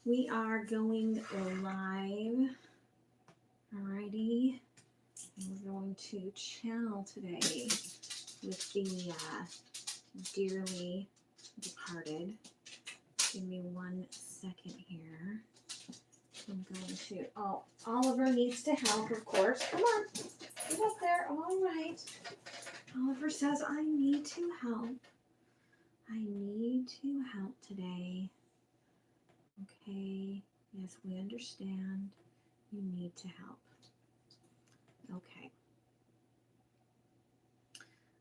We are going live. Alrighty. And we're going to channel today with the dearly departed. Give me 1 second here. I'm going to, oh, Oliver needs to help, of course. Come on, get up there. All right. Oliver says, I need to help. I need to help today. Okay. Yes, we understand. You need to help. Okay.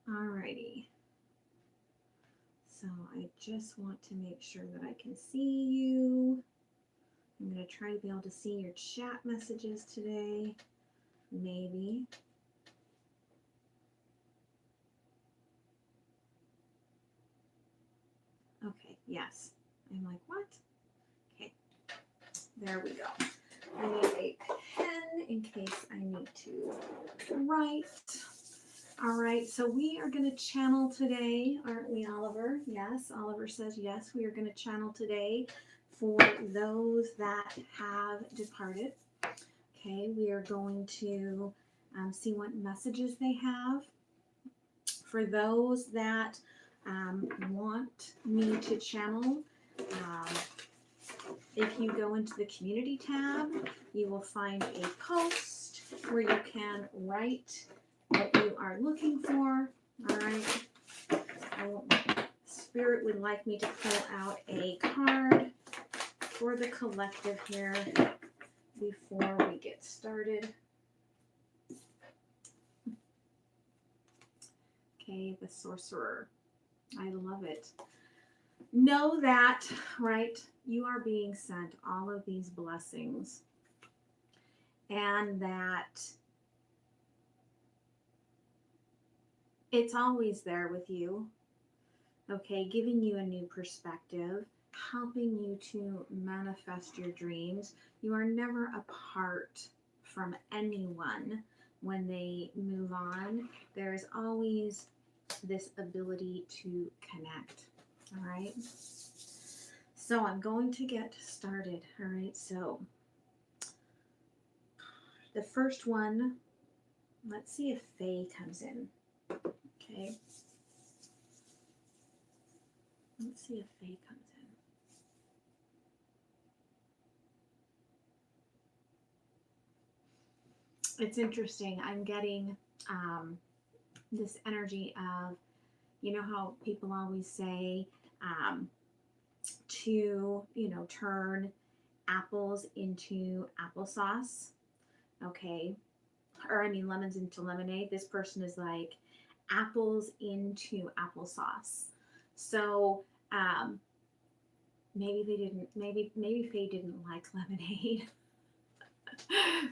Alrighty. So I just want to make sure that I can see you. I'm going to try to be able to see your chat messages today. Maybe. Okay, yes. I'm like, what? Okay. There we go. I need a pen in case I need to write. All right, so we are going to channel today, aren't we, Oliver? Yes, Oliver says yes, we are going to channel today for those that have departed. Okay, we are going to see what messages they have. For those that want me to channel, if you go into the community tab, you will find a post where you can write what you are looking for. All right. Spirit would like me to pull out a card for the collective here before we get started. Okay, the Sorcerer. I love it. Know that, right, you are being sent all of these blessings, and that it's always there with you, okay, giving you a new perspective, helping you to manifest your dreams. You are never apart from anyone when they move on. There's always this ability to connect. All right. So I'm going to get started. All right. So the first one, let's see if Faye comes in. Okay. Let's see if Faye comes in. It's interesting. I'm getting this energy of, you know how people always say to, turn apples into applesauce. Okay. Or I mean lemons into lemonade. This person is like apples into applesauce. So maybe they didn't, maybe Faye didn't like lemonade.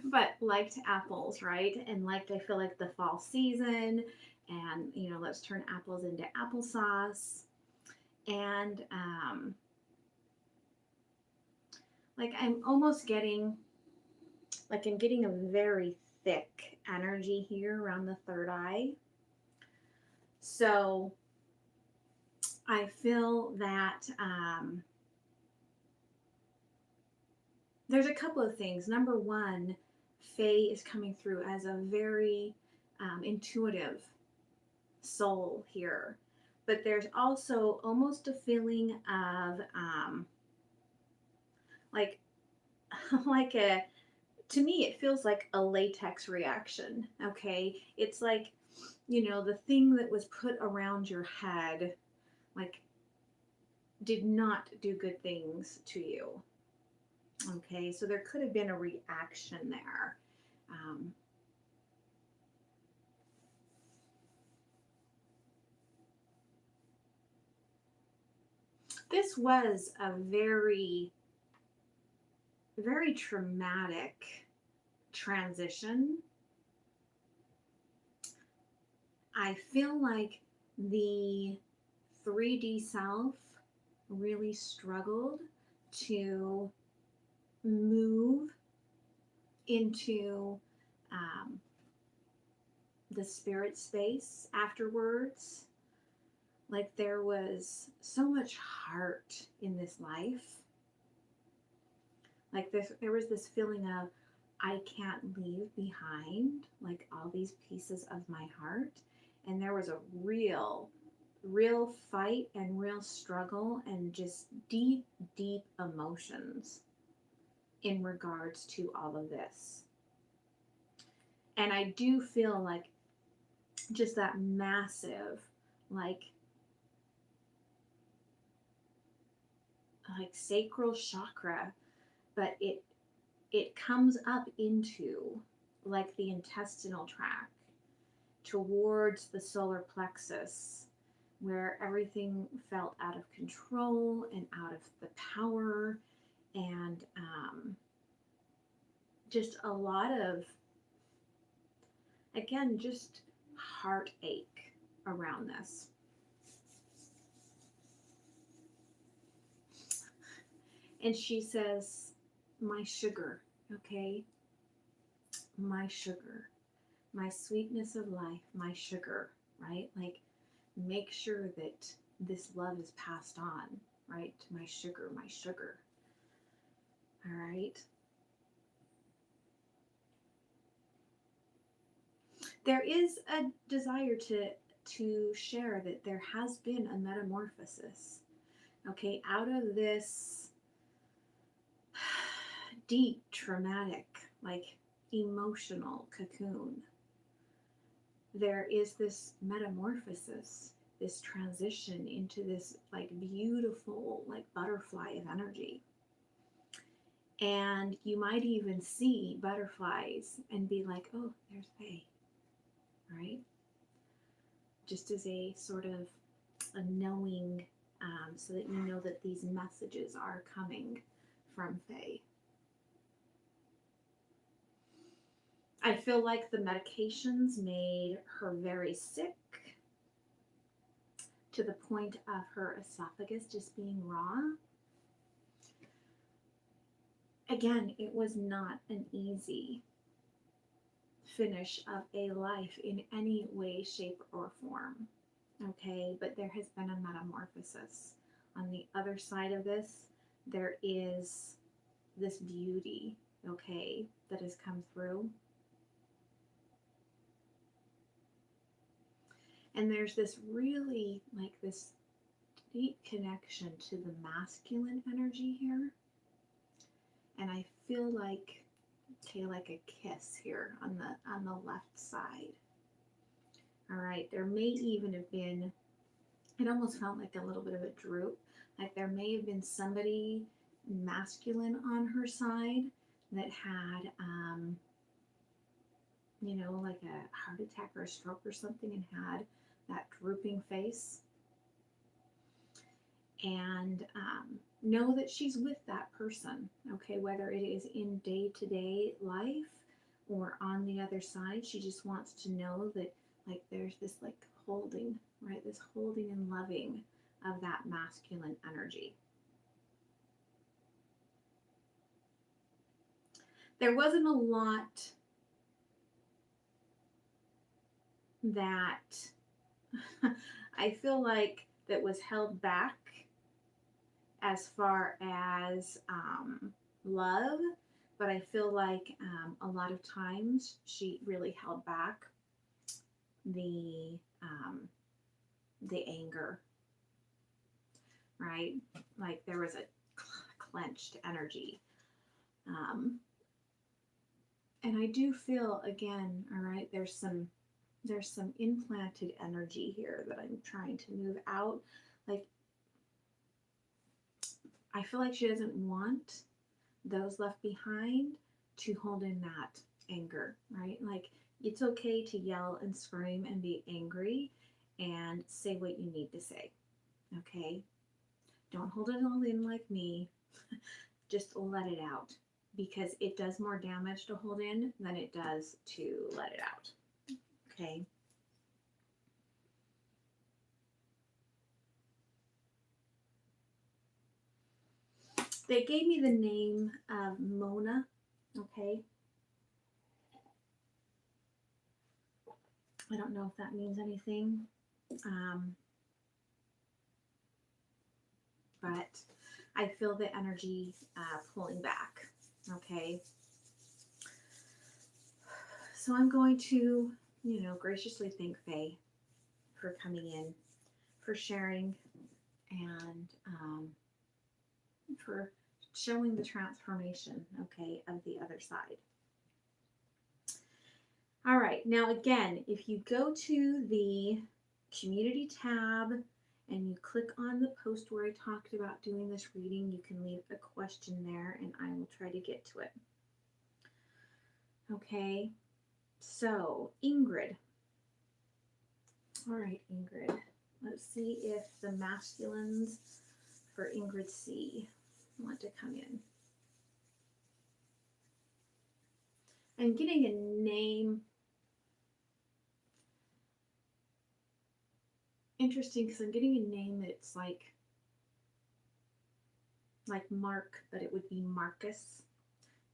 But liked apples, right? And liked, I feel like, the fall season, and let's turn apples into applesauce. And like I'm almost getting, like I'm getting a very thick energy here around the third eye. So I feel that there's a couple of things. Number one, Faye is coming through as a very intuitive soul here. But there's also almost a feeling of like a, to me, it feels like a latex reaction. Okay. It's like, the thing that was put around your head, like, did not do good things to you. Okay. So there could have been a reaction there. This was a very, very traumatic transition. I feel like the 3D self really struggled to move into the spirit space afterwards. Like there was so much heart in this life. Like there was this feeling of, I can't leave behind like all these pieces of my heart. And there was a real fight and real struggle and just deep, deep emotions in regards to all of this. And I do feel like just that massive, like sacral chakra, but it comes up into like the intestinal tract towards the solar plexus, where everything felt out of control and out of the power, and just a lot of, again, just heartache around this. And she says, my sugar, okay? My sugar, my sweetness of life, my sugar, right? Like, make sure that this love is passed on, right? To my sugar, my sugar. All right. There is a desire to share that there has been a metamorphosis, okay, out of this deep, traumatic, like emotional cocoon. There is this metamorphosis, this transition into this like beautiful, like butterfly of energy. And you might even see butterflies and be like, oh, there's Faye, right? Just as a sort of a knowing, so that you know that these messages are coming from Faye. I feel like the medications made her very sick to the point of her esophagus just being raw. Again, it was not an easy finish of a life in any way, shape, or form. Okay, but there has been a metamorphosis. On the other side of this, there is this beauty, okay, that has come through. And there's this really, like, this deep connection to the masculine energy here. And I feel like, okay, like a kiss here on the left side. All right, there may even have been, it almost felt like a little bit of a droop. Like there may have been somebody masculine on her side that had, you know, like a heart attack or a stroke or something, and had that drooping face. And know that she's with that person, okay, whether it is in day-to-day life or on the other side. She just wants to know that, like, there's this, like, holding, right, this holding and loving of that masculine energy. There wasn't a lot that I feel like that was held back as far as love, but I feel like a lot of times she really held back the anger, right? Like there was a clenched energy, and I do feel, again, all right, there's some implanted energy here that I'm trying to move out. Like, I feel like she doesn't want those left behind to hold in that anger, right? Like, it's okay to yell and scream and be angry and say what you need to say, okay? Don't hold it all in like me. Just let it out, because it does more damage to hold in than it does to let it out, okay? They gave me the name of Mona, okay? I don't know if that means anything, but I feel the energy pulling back, Okay. So I'm going to, graciously thank Faye for coming in, for sharing, and for showing the transformation, okay, of the other side. All right, now again, if you go to the community tab and you click on the post where I talked about doing this reading, you can leave a question there and I will try to get to it. Okay, so Ingrid. All right, Ingrid. Let's see if the masculines for Ingrid C want to come in. I'm getting a name. Interesting, because I'm getting a name that's like Mark, but it would be Marcus.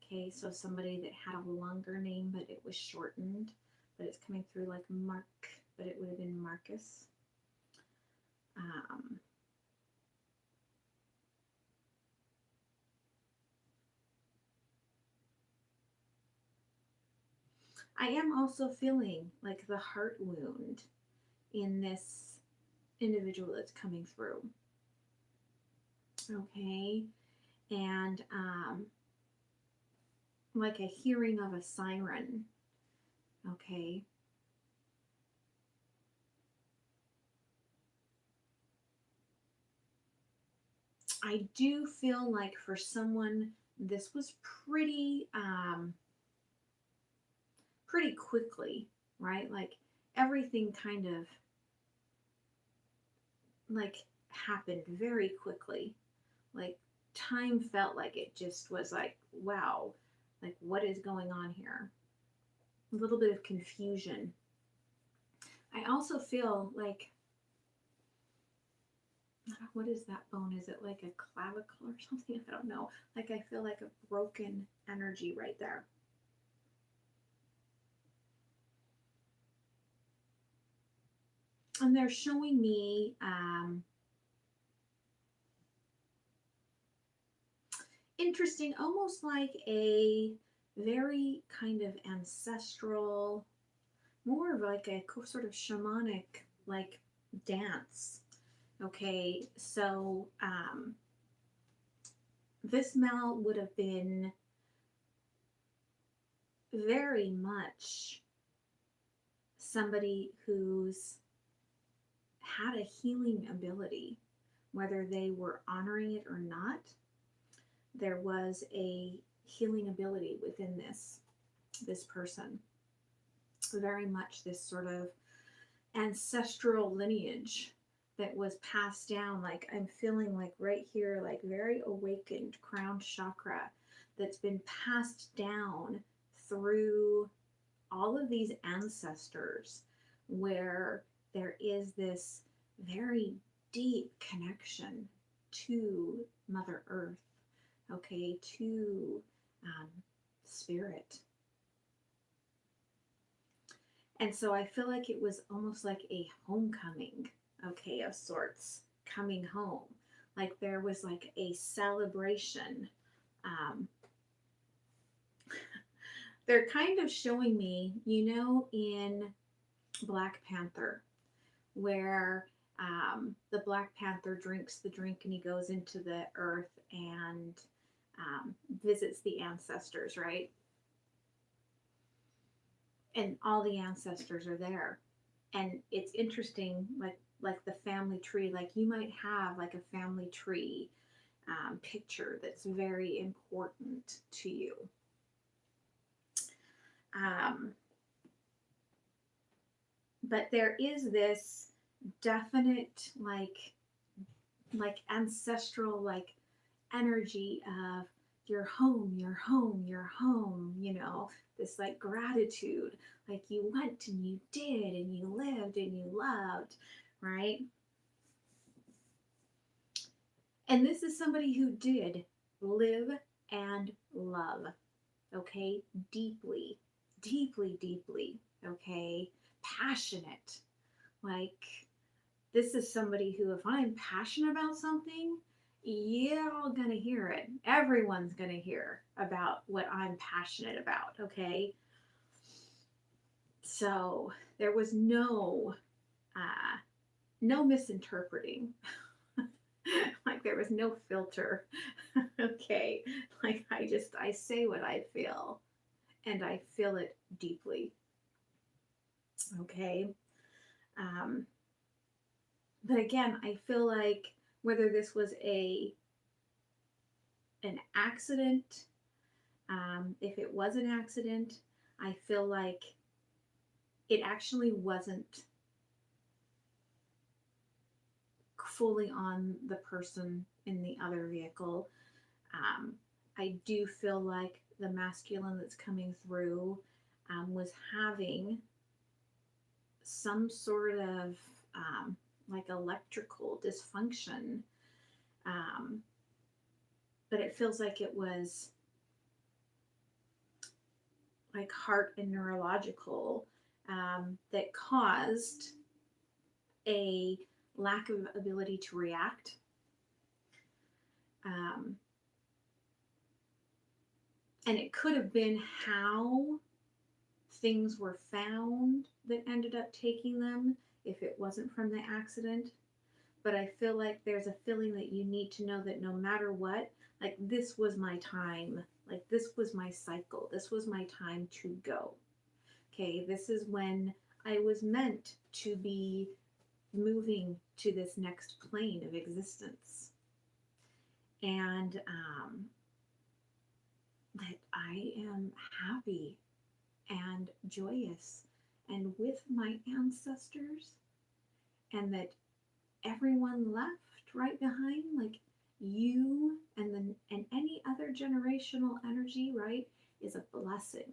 Okay, so somebody that had a longer name, but it was shortened, but it's coming through like Mark, but it would have been Marcus. I am also feeling like the heart wound in this individual that's coming through. Okay, and like a hearing of a siren. Okay. I do feel like for someone, this was pretty quickly, right? Like everything kind of like happened very quickly. Like time felt like it just was like, wow, like what is going on here? A little bit of confusion. I also feel like, what is that bone? Is it like a clavicle or something? I don't know. Like I feel like a broken energy right there. And they're showing me interesting, almost like a very kind of ancestral, more of like a sort of shamanic like dance. Okay, so this Mel would have been very much somebody who's had a healing ability, whether they were honoring it or not. There was a healing ability within this person. Very much this sort of ancestral lineage that was passed down. Like I'm feeling like right here, like very awakened crown chakra that's been passed down through all of these ancestors, where there is this very deep connection to Mother Earth, okay, to spirit. And so I feel like it was almost like a homecoming, okay, of sorts, coming home. Like there was like a celebration. They're kind of showing me, in Black Panther, where the Black Panther drinks the drink and he goes into the earth and visits the ancestors, right? And all the ancestors are there. And it's interesting, like the family tree, like you might have like a family tree picture that's very important to you. But there is this definite like ancestral like energy of your home, your home, your home, this like gratitude, like you went and you did and you lived and you loved, right? And this is somebody who did live and love, okay? Deeply, deeply, deeply, okay? Passionate. Like, this is somebody who, if I'm passionate about something, you're all gonna hear it. Everyone's gonna hear about what I'm passionate about, okay? So there was no misinterpreting. Like there was no filter. Okay. Like I say what I feel and I feel it deeply. Okay. Um, but again, I feel like whether this was an accident, if it was an accident, I feel like it actually wasn't fully on the person in the other vehicle. Um, I do feel like the masculine that's coming through was having some sort of like electrical dysfunction, um, but it feels like it was like heart and neurological that caused a lack of ability to react. Um, and it could have been how things were found that ended up taking them if it wasn't from the accident. But I feel like there's a feeling that you need to know that no matter what, like this was my time, like this was my cycle, this was my time to go. Okay, this is when I was meant to be moving to this next plane of existence. And that I am happy and joyous and with my ancestors, and that everyone left right behind, like you and any other generational energy, right, is a blessing,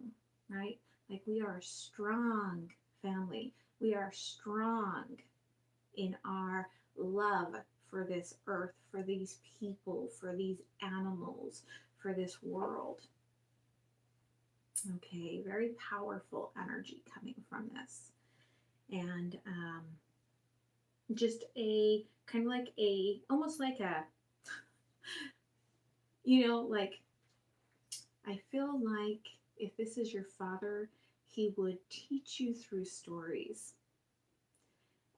right? Like we are a strong family. We are strong in our love for this earth, for these people, for these animals, for this world. Okay, very powerful energy coming from this. And just a kind of like almost like a, like I feel like if this is your father, he would teach you through stories,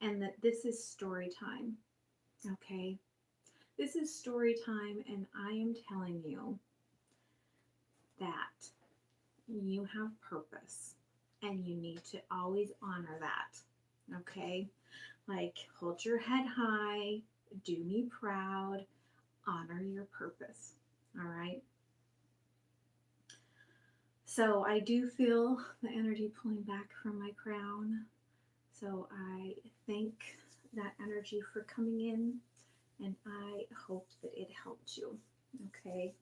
and that this is story time. Okay, this is story time, and I am telling you that you have purpose and you need to always honor that. Okay, like hold your head high, do me proud, honor your purpose. All right. So I do feel the energy pulling back from my crown. So I thank that energy for coming in, and I hope that it helped you. Okay.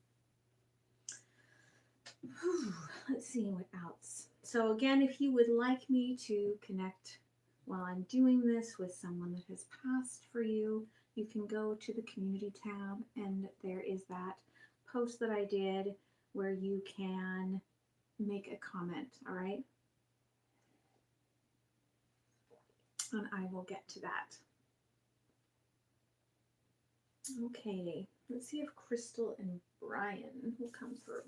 Whew. Let's see what else. So again, if you would like me to connect while I'm doing this with someone that has passed for you, you can go to the community tab, and there is that post that I did where you can make a comment. All right. And I will get to that. Okay, let's see if Crystal and Brian will come through.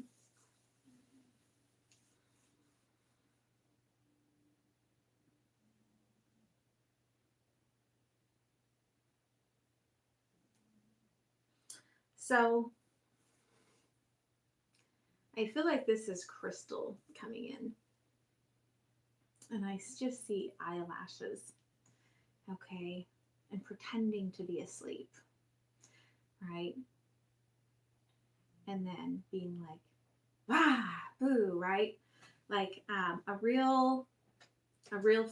So I feel like this is Crystal coming in, and I just see eyelashes, okay, and pretending to be asleep, right? And then being like, ah, boo, right? Like a real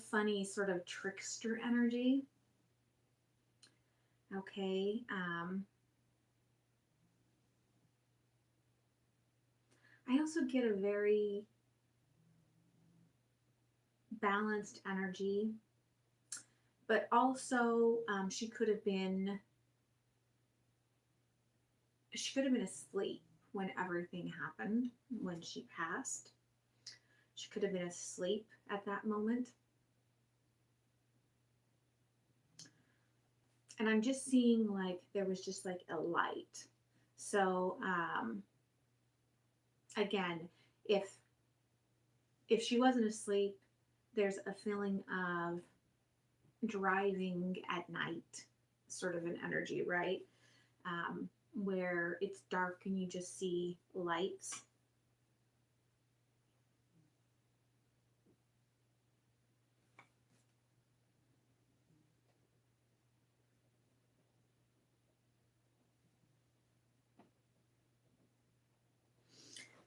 funny sort of trickster energy. Okay. I also get a very balanced energy, but also she could have been asleep when everything happened, when she passed. She could have been asleep at that moment. And I'm just seeing like there was just like a light, So again, if she wasn't asleep, there's a feeling of driving at night, sort of an energy, right? Where it's dark and you just see lights.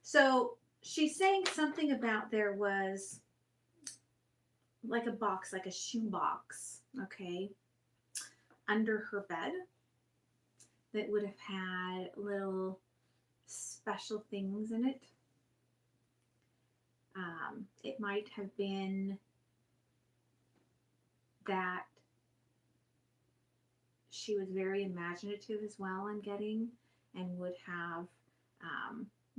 So she's saying something about there was like a box, like a shoe box, okay, under her bed that would have had little special things in it. It might have been that she was very imaginative as well, I'm getting, and would have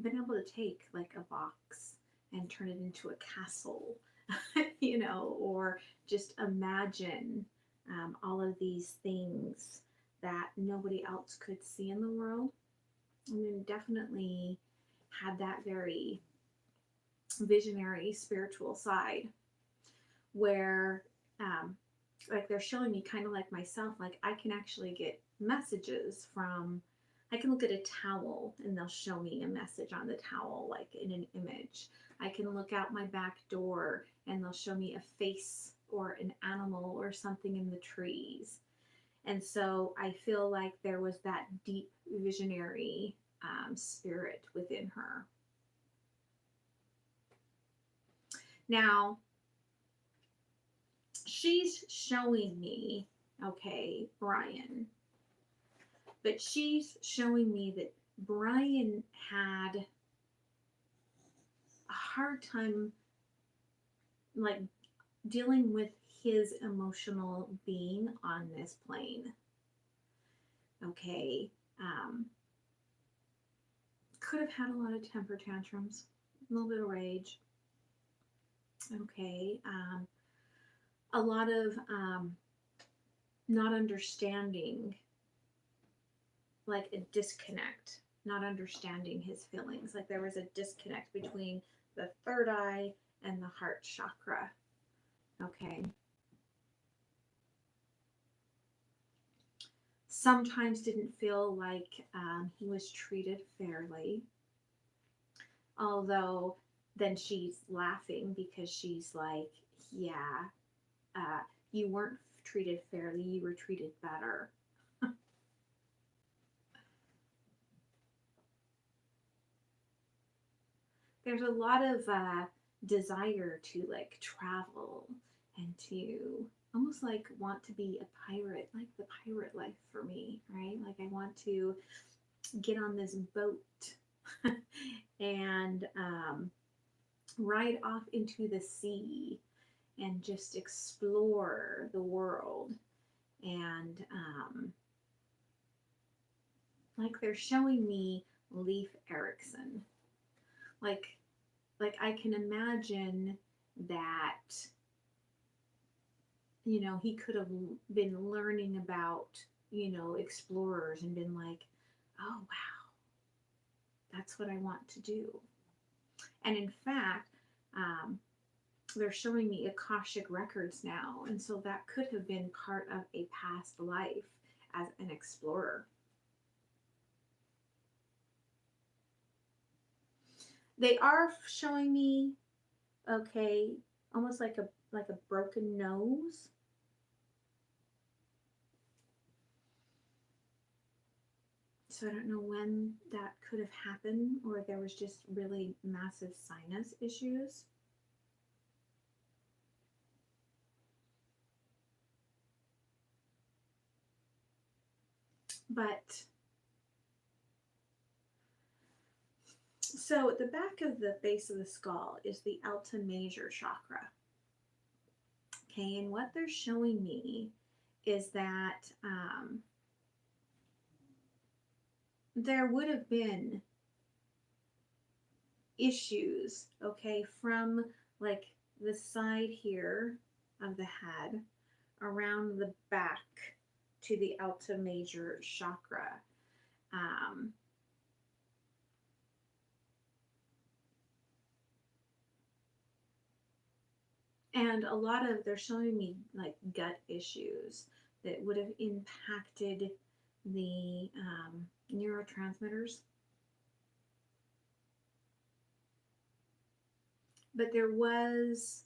been able to take like a box and turn it into a castle, or just imagine all of these things that nobody else could see in the world. I mean, definitely had that very visionary spiritual side where like they're showing me, kind of like myself, like I can actually get messages from, I can look at a towel and they'll show me a message on the towel, like in an image. I can look out my back door and they'll show me a face or an animal or something in the trees. And so I feel like there was that deep visionary spirit within her. Now, she's showing me, okay, Brian, but she's showing me that Brian had a hard time like dealing with his emotional being on this plane. Okay. Could have had a lot of temper tantrums, a little bit of rage. Okay. A lot of not understanding, like a disconnect, not understanding his feelings. Like there was a disconnect between the third eye and the heart chakra. Okay. Sometimes didn't feel like he was treated fairly. Although then she's laughing because she's like, yeah, you weren't treated fairly, you were treated better. There's a lot of desire to like travel and to almost like want to be a pirate, like the pirate life for me, right? Like I want to get on this boat and ride off into the sea and just explore the world. And like they're showing me Leif Erikson. Like I can imagine that, he could have been learning about, explorers and been like, oh wow, that's what I want to do. And in fact, they're showing me Akashic records now, and so that could have been part of a past life as an explorer. They are showing me, okay, almost like a broken nose. So I don't know when that could have happened, or there was just really massive sinus issues. But so at the back of the base of the skull is the Alta Major chakra. Okay, and what they're showing me is that there would have been issues, okay, from like the side here of the head around the back to the Alta Major chakra. And a lot of, they're showing me like gut issues that would have impacted the neurotransmitters. But there was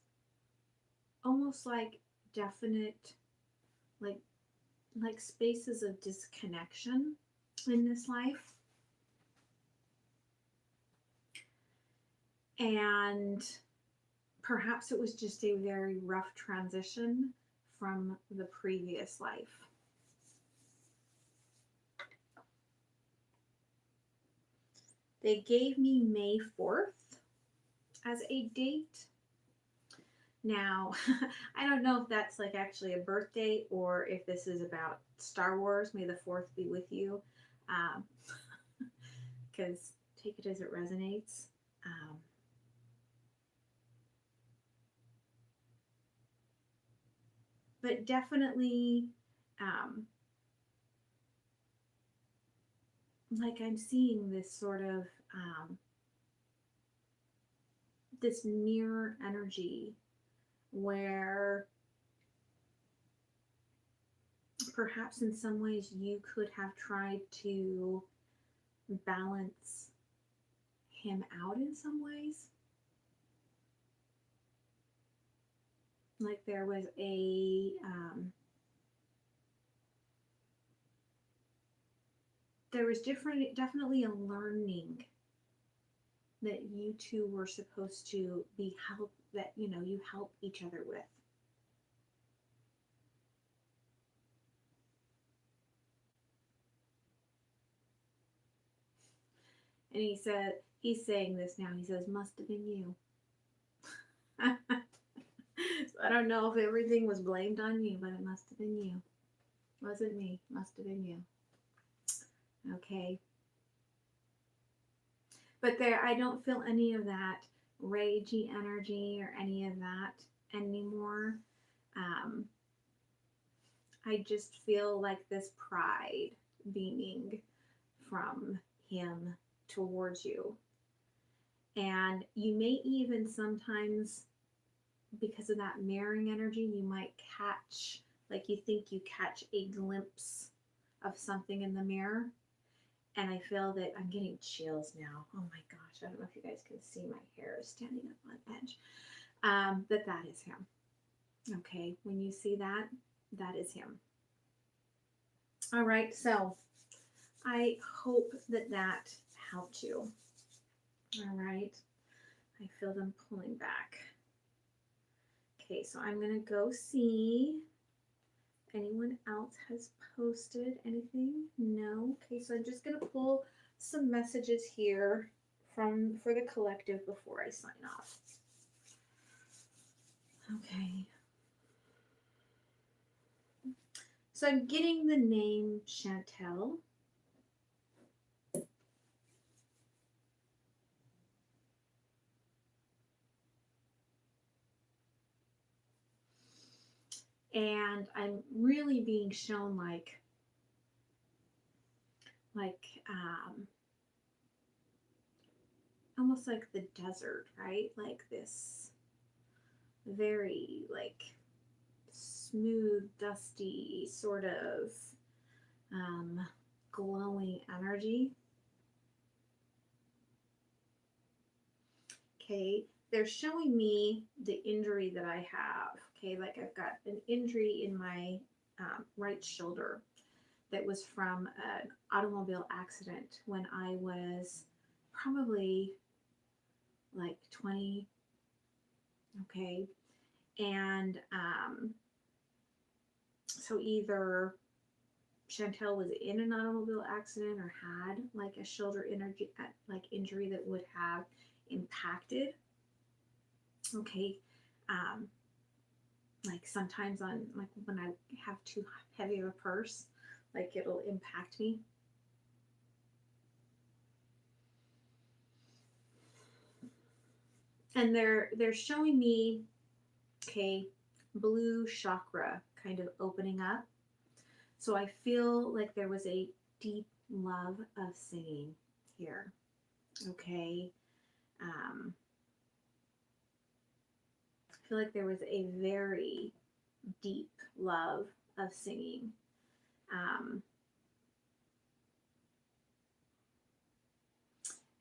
almost like definite, like spaces of disconnection in this life. And perhaps it was just a very rough transition from the previous life. They gave me May 4th as a date. Now, I don't know if that's like actually a birthday or if this is about Star Wars. May the 4th be with you. Because take it as it resonates. But definitely, like I'm seeing this sort of, this mirror energy where perhaps in some ways you could have tried to balance him out in some ways. Like there was definitely a learning that you two were supposed to be that you help each other with. And he's saying this now. He says, must have been you. So I don't know if everything was blamed on you, but it must have been you. Wasn't me. Must have been you. Okay. But I don't feel any of that ragey energy or any of that anymore. I just feel like this pride beaming from him towards you. And you may even sometimes, because of that mirroring energy, you might catch, like you think you catch a glimpse of something in the mirror. And I feel that I'm getting chills now. Oh my gosh, I don't know if you guys can see my hair is standing up on edge. But that is him. Okay, when you see that, that is him. All right, so I hope that that helped you. All right, I feel them pulling back. Okay, so I'm going to go see if anyone else has posted anything. No. Okay, so I'm just going to pull some messages here for the collective before I sign off. Okay. So I'm getting the name Chantel. And I'm really being shown like almost like the desert, right? Like this very like smooth, dusty sort of glowing energy. Okay, they're showing me the injury that I have. Okay, like I've got an injury in my right shoulder that was from an automobile accident when I was probably like 20. Okay, and so either Chantel was in an automobile accident or had like a shoulder injury that would have impacted. Okay, like sometimes on like when I have too heavy of a purse, like it'll impact me. And they're showing me, okay, blue chakra kind of opening up. So I feel like there was a deep love of singing here. Okay. I feel like there was a very deep love of singing.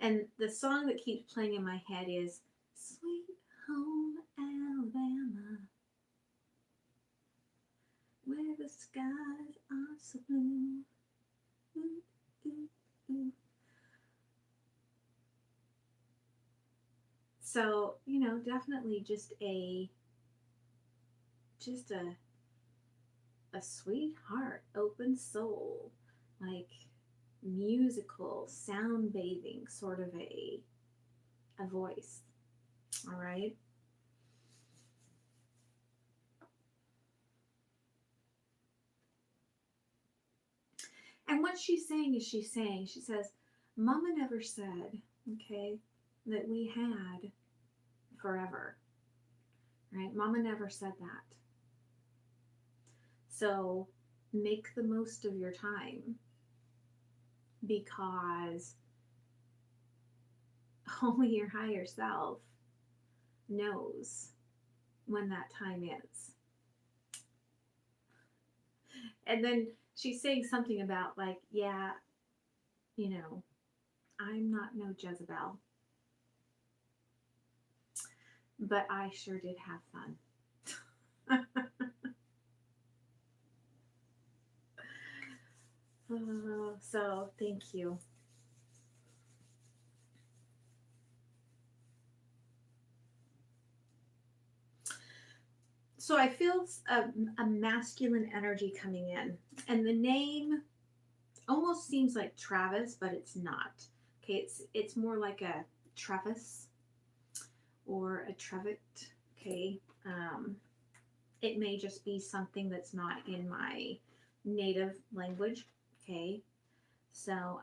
And the song that keeps playing in my head is Sweet Home Alabama, where the skies are so blue. Ooh, ooh, ooh. So, definitely just a sweetheart, open soul, like musical, sound bathing sort of a voice. All right. And what she's saying is she says, Mama never said, okay, that we had forever. Right? Mama never said that. So make the most of your time, because only your higher self knows when that time is. And then she's saying something about, like, yeah, I'm not no Jezebel, but I sure did have fun. So thank you. So I feel a masculine energy coming in, and the name almost seems like Travis, but it's not. Okay, it's more like a Travis or a Trevitt. Okay, it may just be something that's not in my native language. Okay, so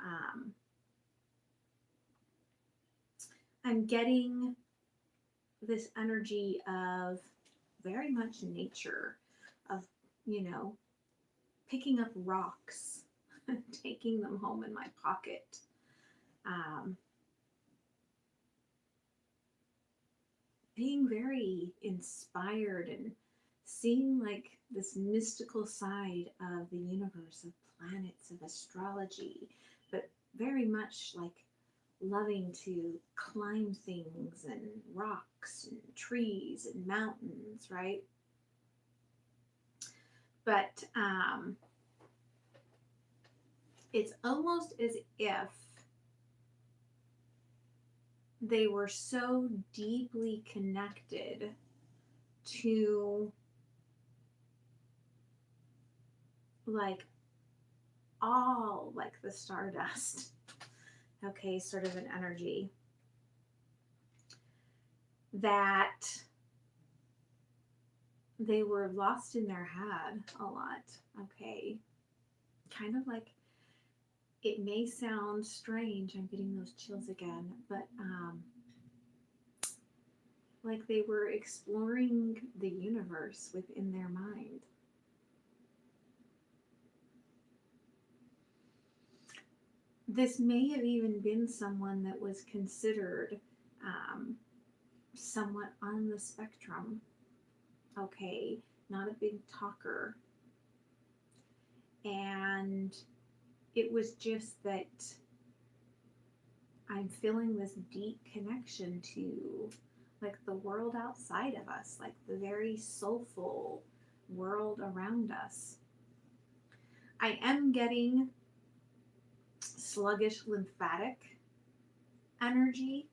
I'm getting this energy of very much nature, of picking up rocks, taking them home in my pocket. Being very inspired and seeing like this mystical side of the universe, of planets, of astrology, but very much like loving to climb things and rocks and trees and mountains, right? But it's almost as if they were so deeply connected to like all like the stardust, okay, sort of an energy, that they were lost in their head a lot, okay? Kind of like, it may sound strange, I'm getting those chills again, but like they were exploring the universe within their mind. This may have even been someone that was considered somewhat on the spectrum, okay, not a big talker. And it was just that I'm feeling this deep connection to like the world outside of us, like the very soulful world around us. I am getting sluggish lymphatic energy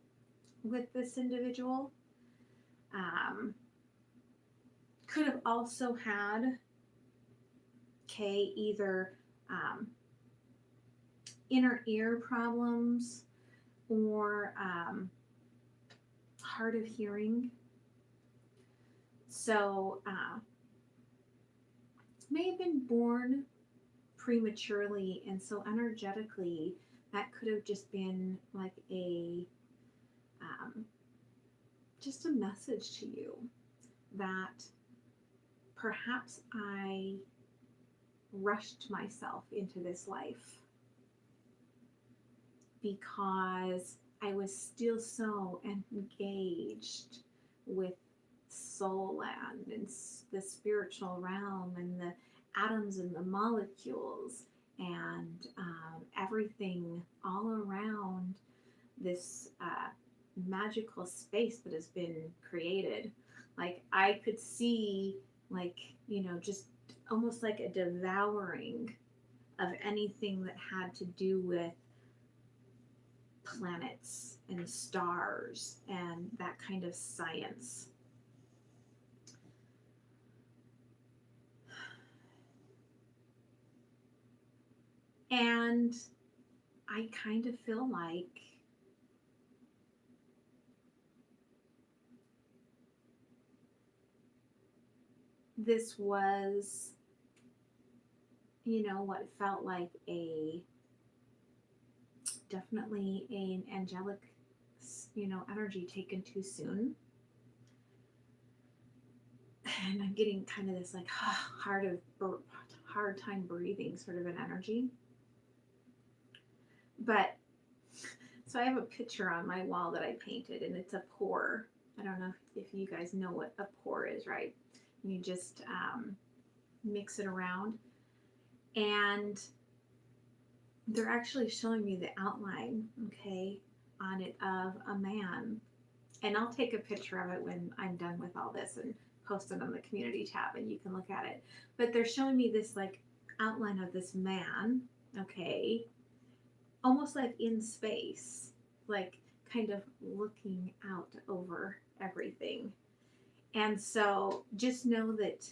with this individual. Could have also had, okay, either inner ear problems or hard of hearing. So may have been born prematurely, and so energetically that could have just been like a just a message to you that perhaps I rushed myself into this life because I was still so engaged with soul land and the spiritual realm and the atoms and the molecules and everything all around this magical space that has been created. Like I could see, like, just almost like a devouring of anything that had to do with planets and stars and that kind of science. And I kind of feel like this was, what felt like definitely an angelic, energy taken too soon. And I'm getting kind of this like hard time breathing sort of an energy. But so I have a picture on my wall that I painted, and it's a pour. I don't know if you guys know what a pour is, right? And you just mix it around, and they're actually showing me the outline, okay, on it of a man. And I'll take a picture of it when I'm done with all this and post it on the community tab, and you can look at it. But they're showing me this like outline of this man, okay, almost like in space, like kind of looking out over everything. And so just know that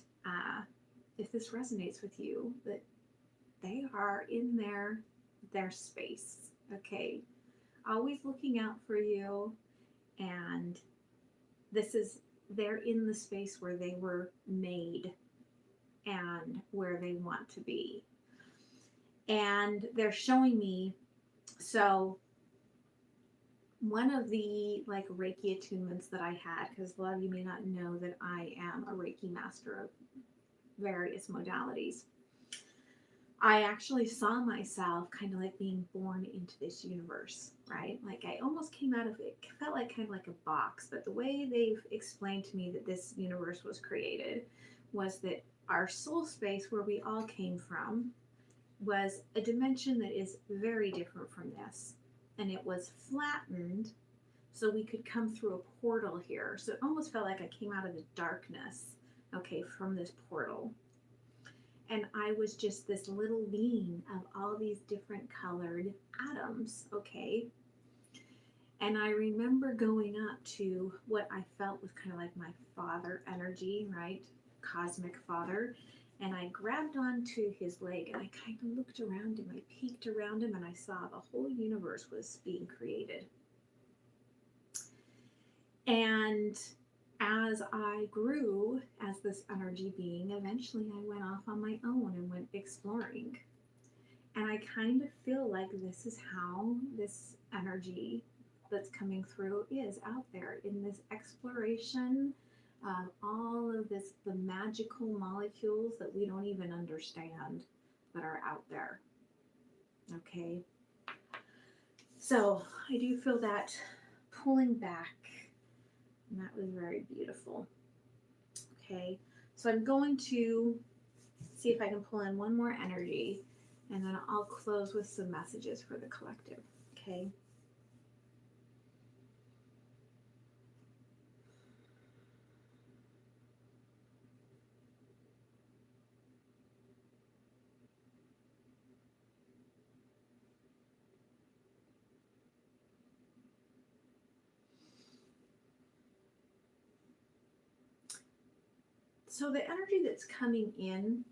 if this resonates with you, that they are in their space, okay? Always looking out for you, and they're in the space where they were made and where they want to be. And they're showing me, so one of the like Reiki attunements that I had, because a lot of you may not know that I am a Reiki master of various modalities. I actually saw myself kind of like being born into this universe, right? Like I almost came out of it, felt like kind of like a box, but the way they've explained to me that this universe was created was that our soul space, where we all came from, was a dimension that is very different from this. And it was flattened so we could come through a portal here. So it almost felt like I came out of the darkness, okay, from this portal. And I was just this little being of all these different colored atoms, okay? And I remember going up to what I felt was kind of like my father energy, right? Cosmic father. And I grabbed onto his leg and I kind of looked around him. I peeked around him and I saw the whole universe was being created. And as I grew as this energy being, eventually I went off on my own and went exploring. And I kind of feel like this is how this energy that's coming through is out there in this exploration of all of this, the magical molecules that we don't even understand that are out there. Okay. So I do feel that pulling back, and that was very beautiful. Okay. So I'm going to see if I can pull in one more energy, and then I'll close with some messages for the collective. Okay. So the energy that's coming in,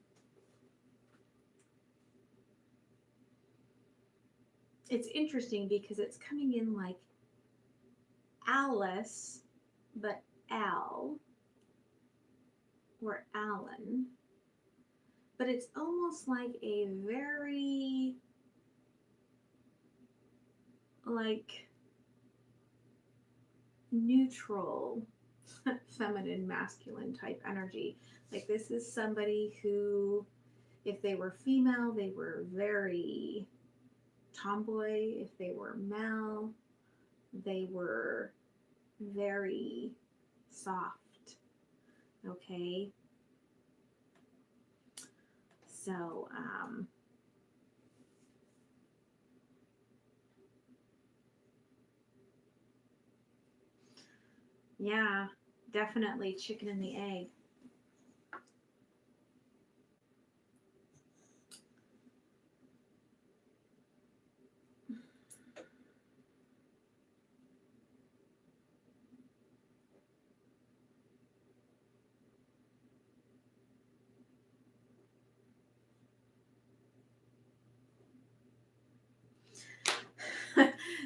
it's interesting because it's coming in like Alice, but Al or Alan, but it's almost like a very like neutral feminine masculine type energy. Like this is somebody who, if they were female, they were very tomboy. If they were male, they were very soft. Okay. So, yeah, definitely chicken and the egg.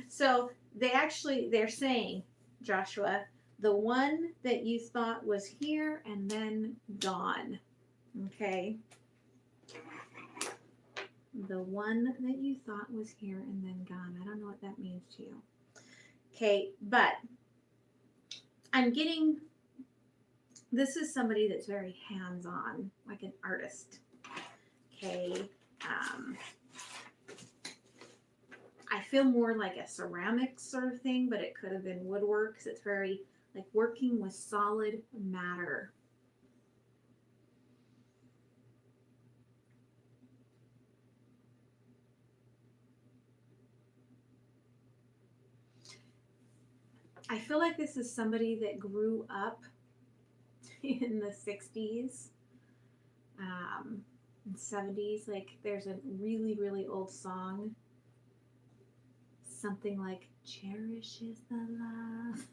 So they're saying, Joshua, the one that you thought was here and then gone. Okay. The one that you thought was here and then gone. I don't know what that means to you. Okay, but I'm getting, this is somebody that's very hands-on, like an artist. Okay. I feel more like a ceramics sort of thing, but it could have been woodwork because it's very like working with solid matter. I feel like this is somebody that grew up in the 60s, and 70s. Like there's a really, really old song, something like "Cherish is the love."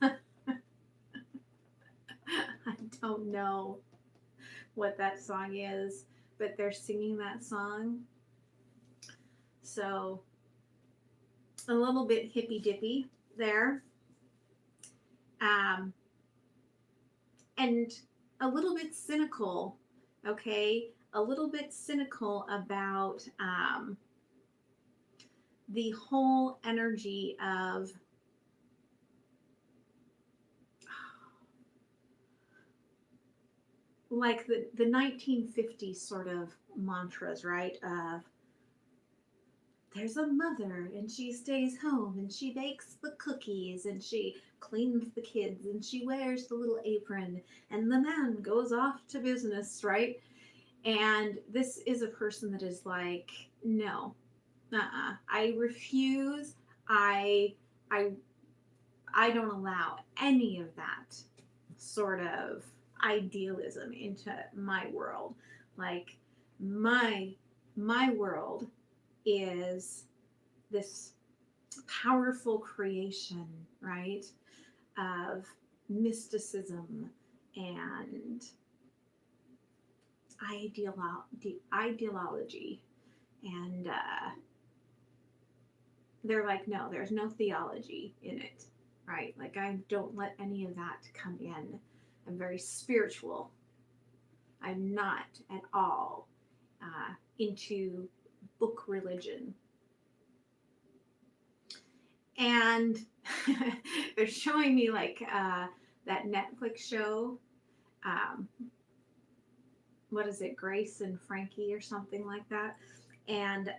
I don't know what that song is, but they're singing that song. So a little bit hippy dippy there. And a little bit cynical, okay? A little bit cynical about the whole energy of like the 1950s sort of mantras, right? Of there's a mother and she stays home and she bakes the cookies and she cleans the kids and she wears the little apron and the man goes off to business, right? And this is a person that is like, no, I refuse. I I I don't allow any of that sort of idealism into my world. Like my world is this powerful creation, right? Of mysticism and ideology. And they're like, no, there's no theology in it, right? Like, I don't let any of that come in. I'm very spiritual. I'm not at all into book religion. And they're showing me like that Netflix show. Um, what is it, Grace and Frankie or something like that? And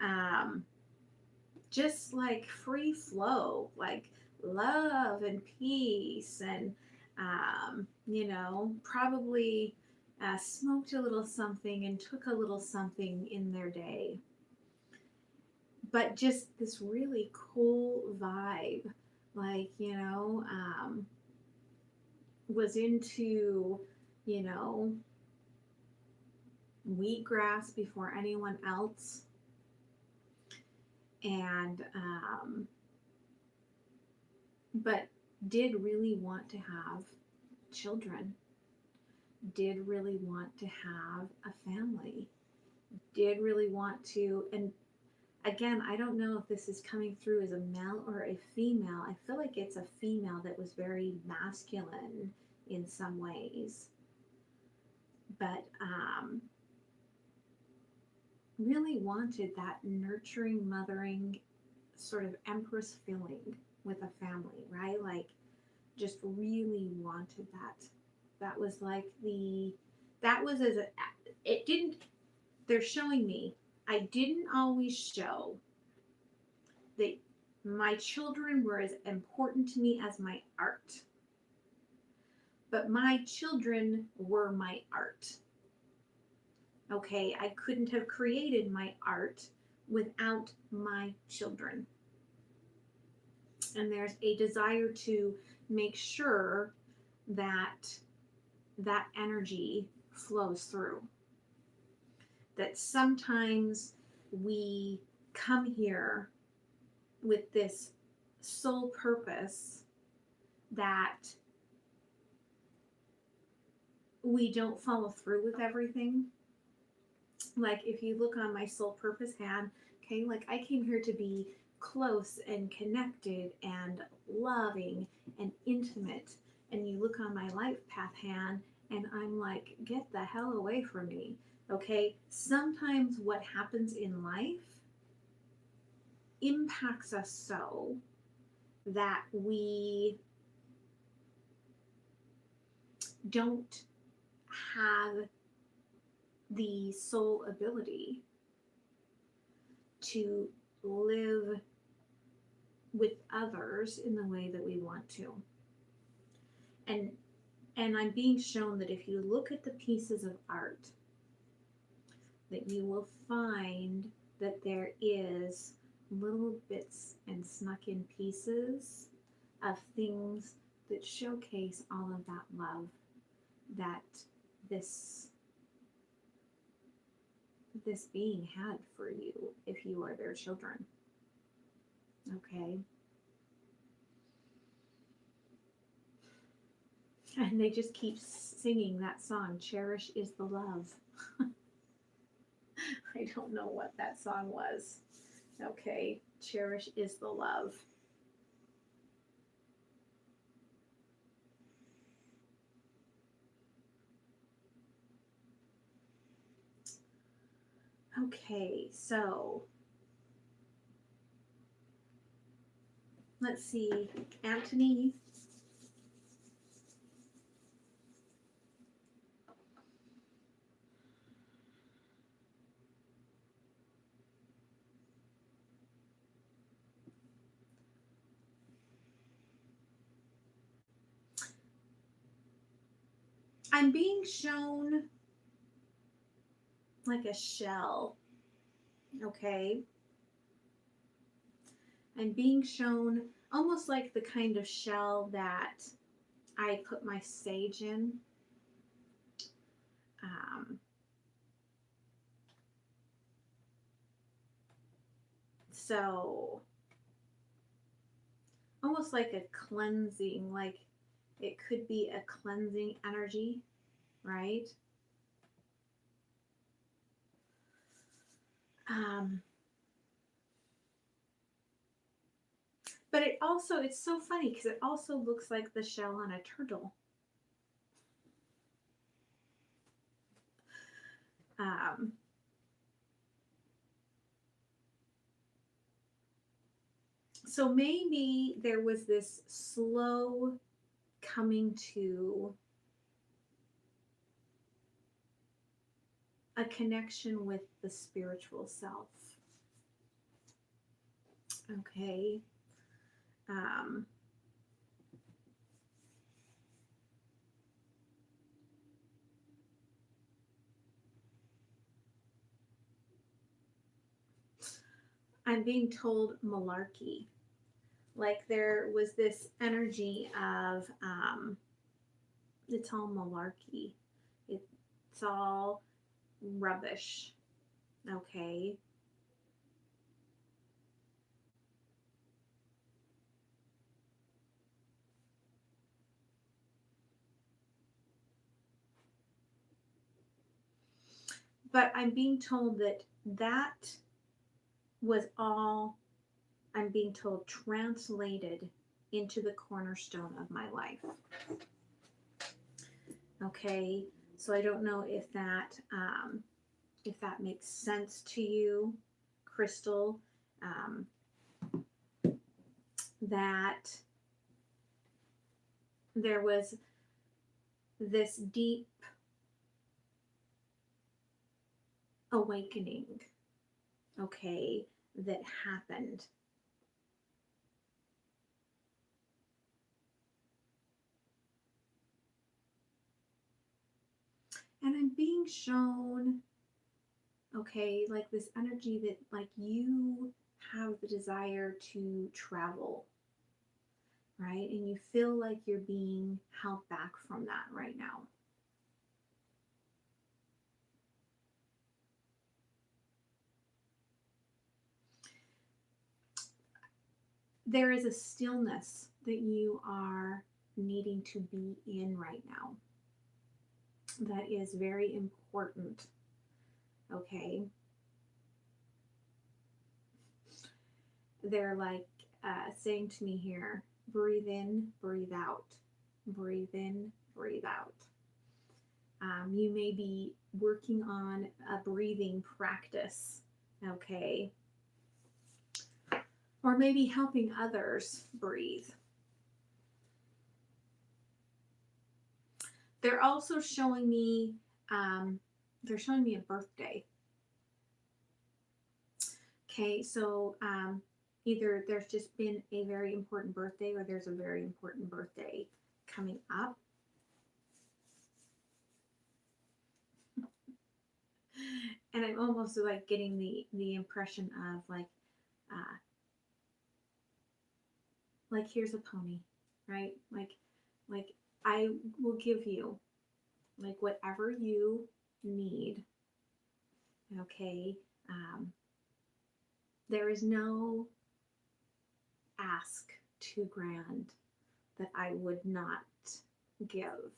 just like free flow, like love and peace, and probably smoked a little something and took a little something in their day. But just this really cool vibe, like, was into, you know, wheatgrass before anyone else. And but did really want to have children, did really want to have a family, did really want to. And again, I don't know if this is coming through as a male or a female. I feel like it's a female that was very masculine in some ways, but really wanted that nurturing, mothering sort of empress feeling with a family, right? Like just really wanted that. That was like that was as a, it didn't, they're showing me, I didn't always show that my children were as important to me as my art. but my children were my art. Okay, I couldn't have created my art without my children. And there's a desire to make sure that that energy flows through. That sometimes we come here with this sole purpose that we don't follow through with everything. Like if you look on my soul purpose hand, okay, like I came here to be close and connected and loving and intimate. And you look on my life path hand and I'm like, get the hell away from me. Okay, sometimes what happens in life impacts us so that we don't have the soul ability to live with others in the way that we want to. And I'm being shown that if you look at the pieces of art, that you will find that there is little bits and snuck in pieces of things that showcase all of that love that this being had for you if you are their children. Okay. And they just keep singing that song, Cherish is the Love. I don't know what that song was. Okay, Cherish is the Love. Okay, so let's see, Antony. I'm being shown like a shell, okay? I'm being shown almost like the kind of shell that I put my sage in. So almost like a cleansing, like it could be a cleansing energy, right? But it also, it's so funny because it also looks like the shell on a turtle. So maybe there was this slow coming to a connection with the spiritual self. Okay. I'm being told malarkey. Like there was this energy of, it's all malarkey. It's all rubbish. Okay. But I'm being told that that was all, I'm being told, translated into the cornerstone of my life. Okay, so I don't know if that makes sense to you, Crystal. That there was this deep awakening, okay, that happened. And I'm being shown, okay, like this energy that like you have the desire to travel, right? And you feel like you're being held back from that right now. There is a stillness that you are needing to be in right now that is very important, okay? They're like saying to me here, breathe in, breathe out, breathe in, breathe out. You may be working on a breathing practice, okay? Or maybe helping others breathe. They're also showing me, a birthday. Okay, so either there's just been a very important birthday or there's a very important birthday coming up. And I'm almost like getting the impression of like here's a pony, right? Like I will give you like whatever you need. Okay. There is no ask too grand that I would not give.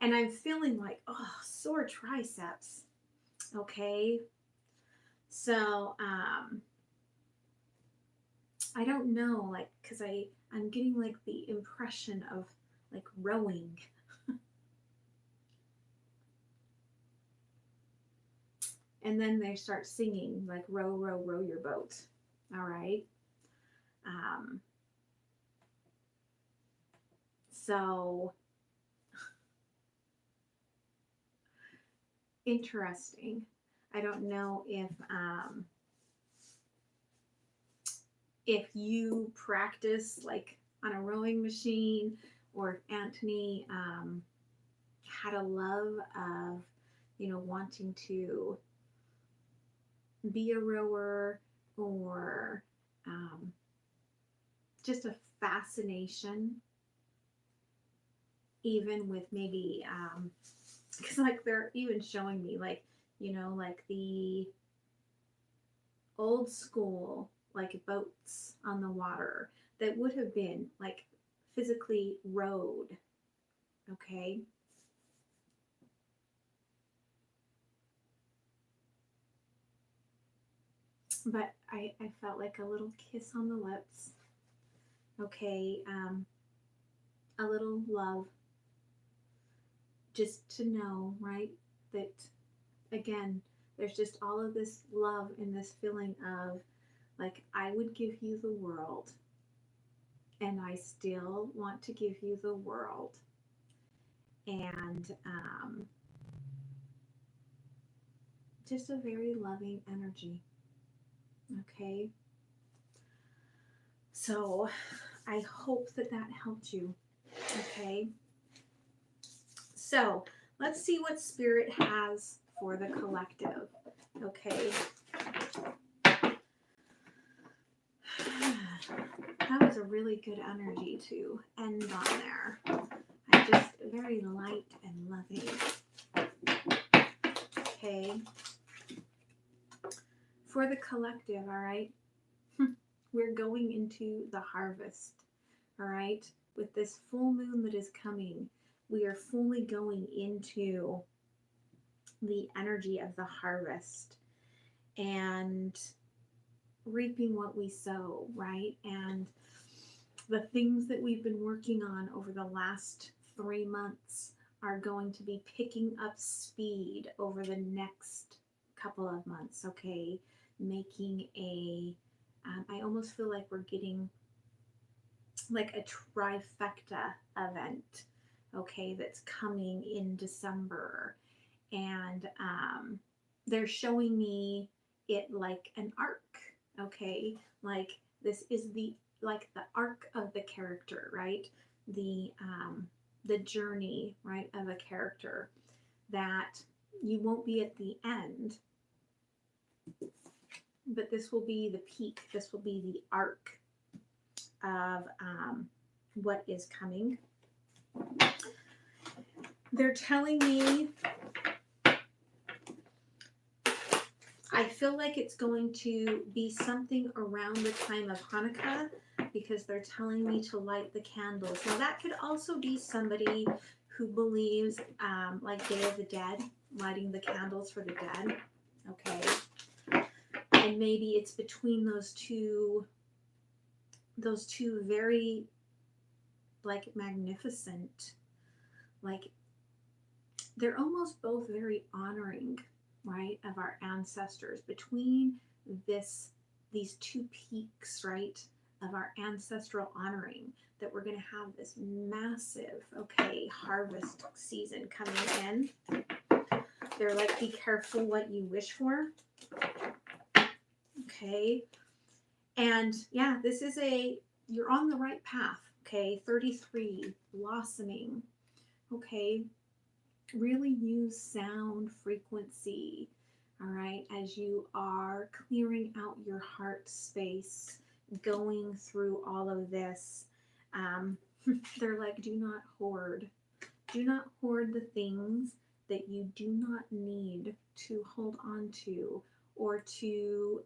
And I'm feeling like, oh, sore triceps. Okay. So, I don't know, like, cause I'm getting like the impression of like rowing. And then they start singing like row, row, row your boat. All right. So interesting. I don't know if you practice like on a rowing machine, or if Antony had a love of, wanting to be a rower, or just a fascination, even with maybe, because like they're even showing me like, like the old school like boats on the water that would have been like physically rowed, okay? But I felt like a little kiss on the lips, okay? A little love, just to know, right, that again, there's just all of this love and this feeling of like, I would give you the world, and I still want to give you the world. And just a very loving energy, okay? So I hope that helped you, okay? So let's see what Spirit has for the collective, okay? That was a really good energy to end on there. I'm just very light and loving. Okay. For the collective, all right? We're going into the harvest, all right? With this full moon that is coming, we are fully going into the energy of the harvest and reaping what we sow, right? And the things that we've been working on over the last 3 months are going to be picking up speed over the next couple of months, okay? Making I almost feel like we're getting like a trifecta event, okay, that's coming in December. And they're showing me it like an arc, okay? Like this is the arc of the character, right? the journey, right, of a character, that you won't be at the end, but this will be the peak. This will be the arc of what is coming. They're telling me, I feel like it's going to be something around the time of Hanukkah, because they're telling me to light the candles. Now that could also be somebody who believes like Day of the Dead, lighting the candles for the dead. Okay. And maybe it's between those two very like magnificent, like they're almost both very honoring, right, of our ancestors, between these two peaks, right, of our ancestral honoring, that we're going to have this massive, okay, harvest season coming in. They're like, be careful what you wish for. Okay. And yeah, this is you're on the right path. Okay. 33, blossoming. Okay. Really use sound frequency. All right. As you are clearing out your heart space, going through all of this, they're like, do not hoard. Do not hoard the things that you do not need to hold on to, or to,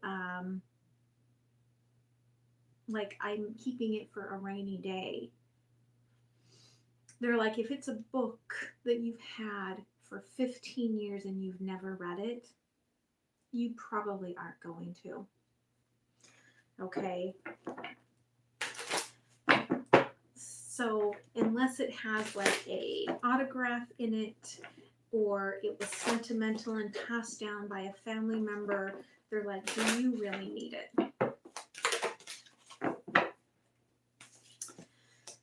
like, I'm keeping it for a rainy day. They're like, if it's a book that you've had for 15 years and you've never read it, you probably aren't going to. Okay. So unless it has like a autograph in it, or it was sentimental and passed down by a family member, they're like, do you really need it?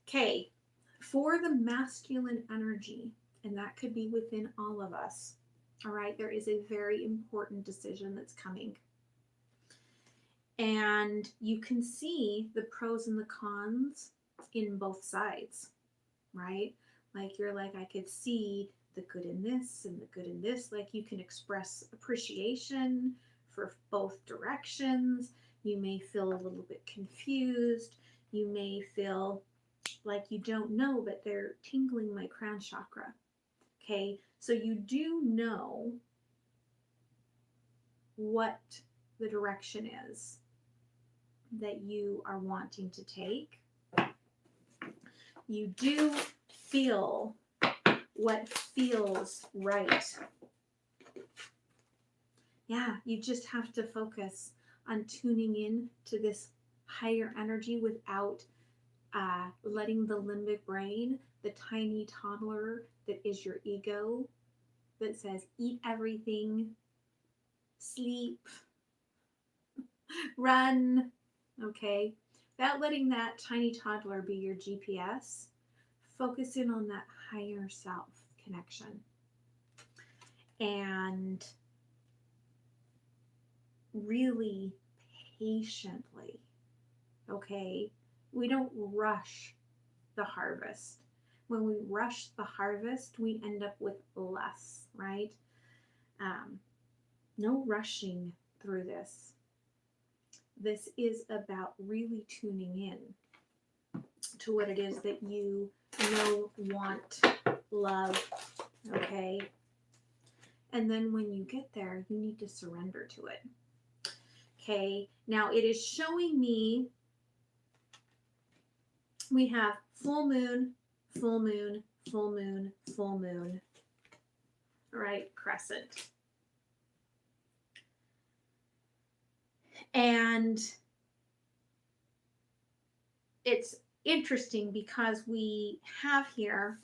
Okay, for the masculine energy, and that could be within all of us, all right, there is a very important decision that's coming. And you can see the pros and the cons in both sides, right? Like, you're like, I could see the good in this and the good in this. Like, you can express appreciation for both directions. You may feel a little bit confused. You may feel like you don't know, but they're tingling my crown chakra. Okay, so you do know what the direction is that you are wanting to take. You do feel what feels right. Yeah, you just have to focus on tuning in to this higher energy without letting the limbic brain, the tiny toddler that is your ego, that says eat everything, sleep, run, okay? Without letting that tiny toddler be your GPS, focus in on that higher self connection. And really patiently, okay? We don't rush the harvest. When we rush the harvest, we end up with less, right? No rushing through this. This is about really tuning in to what it is that you know, want, love, okay? And then when you get there, you need to surrender to it. Okay, now it is showing me we have full moon, full moon, full moon, full moon, right? Crescent. And it's interesting because we have here,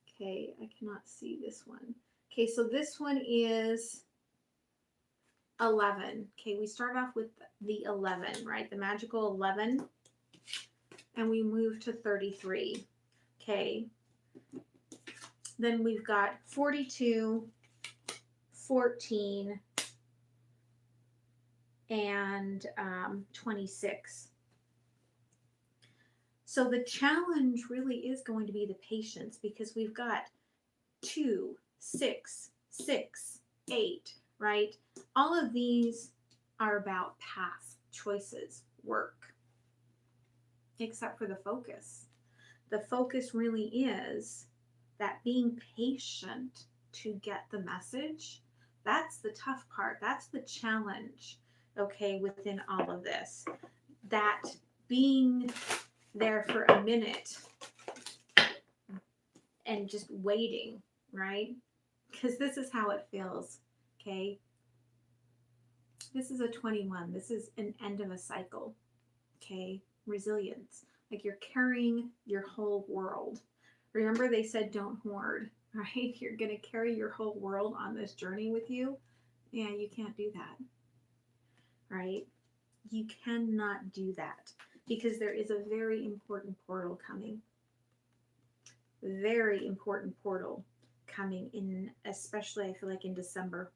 okay, I cannot see this one. Okay, so this one is 11. Okay, we start off with the 11, right? The magical 11. And we move to 33. Okay. Then we've got 42, 14, and 26. So the challenge really is going to be the patience, because we've got 2, 6, 6, 8, right? All of these are about path, choices, work, except for the focus. The focus really is that being patient to get the message. That's the tough part. That's the challenge, okay, within all of this. That being there for a minute and just waiting, right? Because this is how it feels, okay? This is a 21. This is an end of a cycle, okay? Resilience. Like you're carrying your whole world. Remember they said don't hoard, right? You're going to carry your whole world on this journey with you. Yeah, you can't do that, right? You cannot do that, because there is a very important portal coming. Very important portal coming in, especially I feel like in December.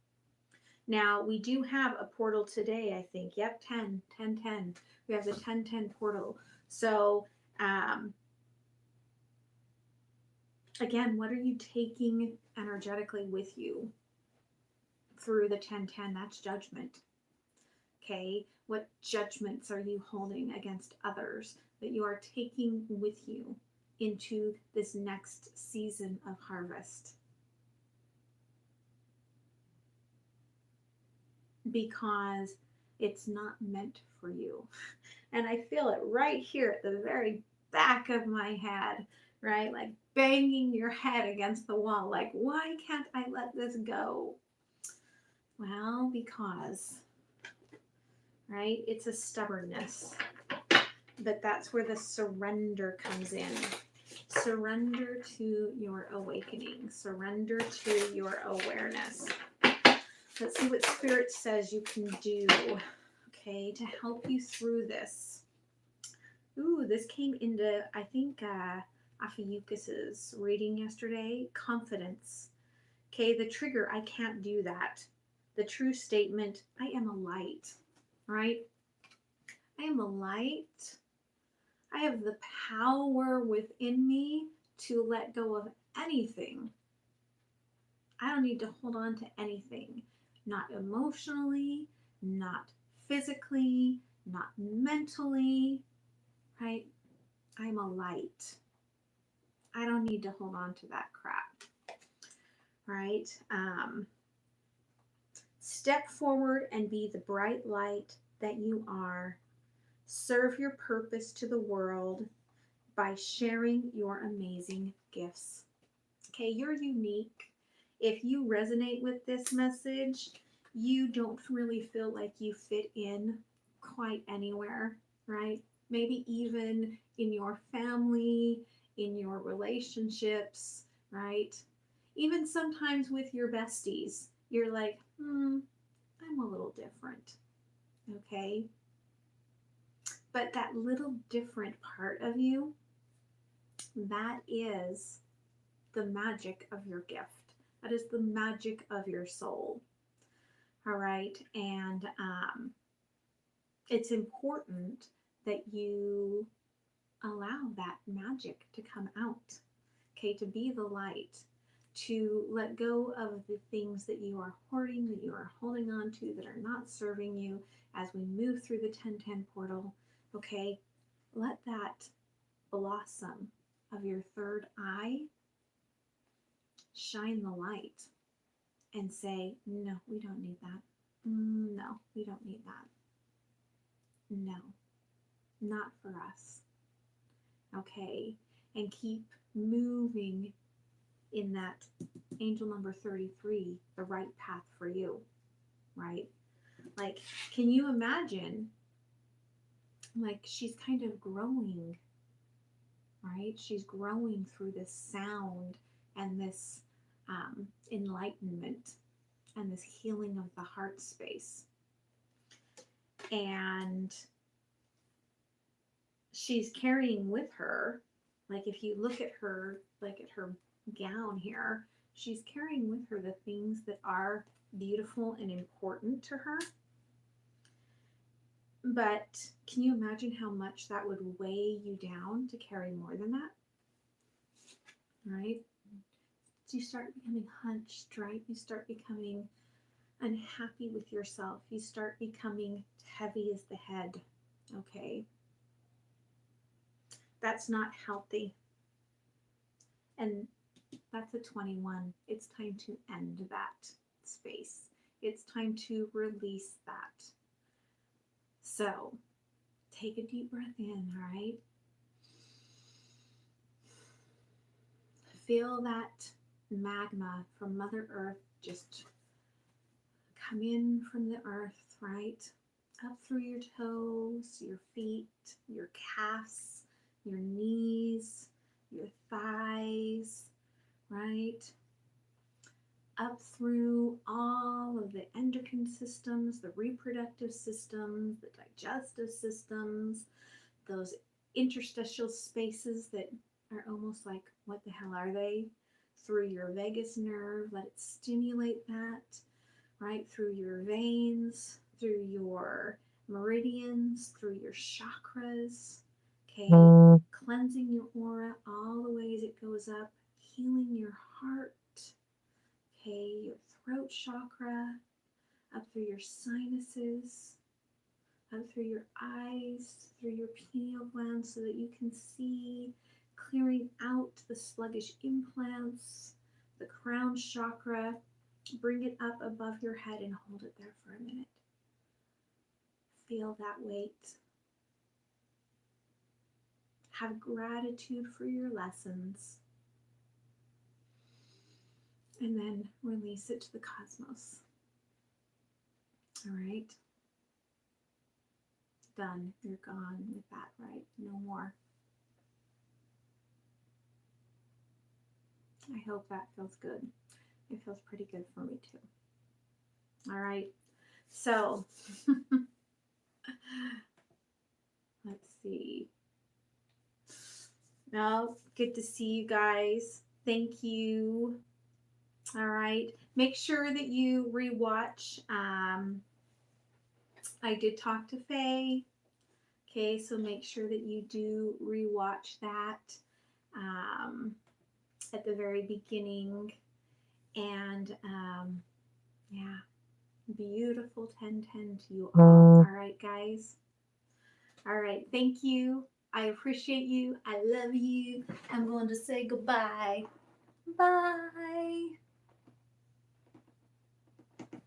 Now, we do have a portal today, I think. Yep, 10, 10, 10. We have the 10, 10 portal. So, again, what are you taking energetically with you through the 10, 10? That's judgment. Okay, what judgments are you holding against others that you are taking with you into this next season of harvest? Because it's not meant for you. And I feel it right here at the very back of my head, right? Like banging your head against the wall. Like, why can't I let this go? Well, because, right? It's a stubbornness. But that's where the surrender comes in. Surrender to your awakening. Surrender to your awareness. Let's see what Spirit says you can do, okay, to help you through this. Ooh, this came into, I think, Afiyukas's reading yesterday. Confidence. Okay, the trigger, I can't do that. The true statement, I am a light, right? I am a light. I have the power within me to let go of anything. I don't need to hold on to anything. Not emotionally, not physically, not mentally, right? I'm a light. I don't need to hold on to that crap, right? Step forward and be the bright light that you are. Serve your purpose to the world by sharing your amazing gifts. Okay, you're unique. If you resonate with this message, you don't really feel like you fit in quite anywhere, right? Maybe even in your family, in your relationships, right? Even sometimes with your besties, you're like, I'm a little different, okay? But that little different part of you, that is the magic of your gift. That is the magic of your soul. All right. And it's important that you allow that magic to come out. Okay. To be the light, to let go of the things that you are hoarding, that you are holding on to, that are not serving you as we move through the 1010 portal. Okay. Let that blossom of your third eye shine the light and say, no, we don't need that. No, we don't need that. No, not for us. Okay, and keep moving in that angel number 33, the right path for you, right? Like, can you imagine, like, she's kind of growing, right? She's growing through this sound and this enlightenment and this healing of the heart space. And she's carrying with her, like if you look at her, like at her gown here, she's carrying with her the things that are beautiful and important to her. But can you imagine how much that would weigh you down to carry more than that? Right? So you start becoming hunched, right? You start becoming unhappy with yourself. You start becoming heavy as the head. Okay? That's not healthy. And that's a 21. It's time to end that space. It's time to release that. So take a deep breath in, all right? Feel that magma from Mother Earth just come in from the earth, right? Up through your toes, your feet, your calves, your knees, your thighs, right? Up through all of the endocrine systems, the reproductive systems, the digestive systems, those interstitial spaces that are almost like, what the hell are they? Through your vagus nerve, let it stimulate that, right? Through your veins, through your meridians, through your chakras, okay? Cleansing your aura all the way as it goes up, healing your heart, okay? Your throat chakra, up through your sinuses, up through your eyes, through your pineal gland so that you can see, clearing out the sluggish implants, the crown chakra. Bring it up above your head and hold it there for a minute. Feel that weight. Have gratitude for your lessons. And then release it to the cosmos. All right? Done. You're gone with that, right? No more. I hope that feels good. It feels pretty good for me too. All right. So, let's see. No, good to see you guys. Thank you. All right. Make sure that you rewatch. I did talk to Faye. Okay, so make sure that you do rewatch that at the very beginning. And yeah, beautiful 10/10 to you all. All right, guys. All right, thank you. I appreciate you. I love you. I'm going to say goodbye. Bye.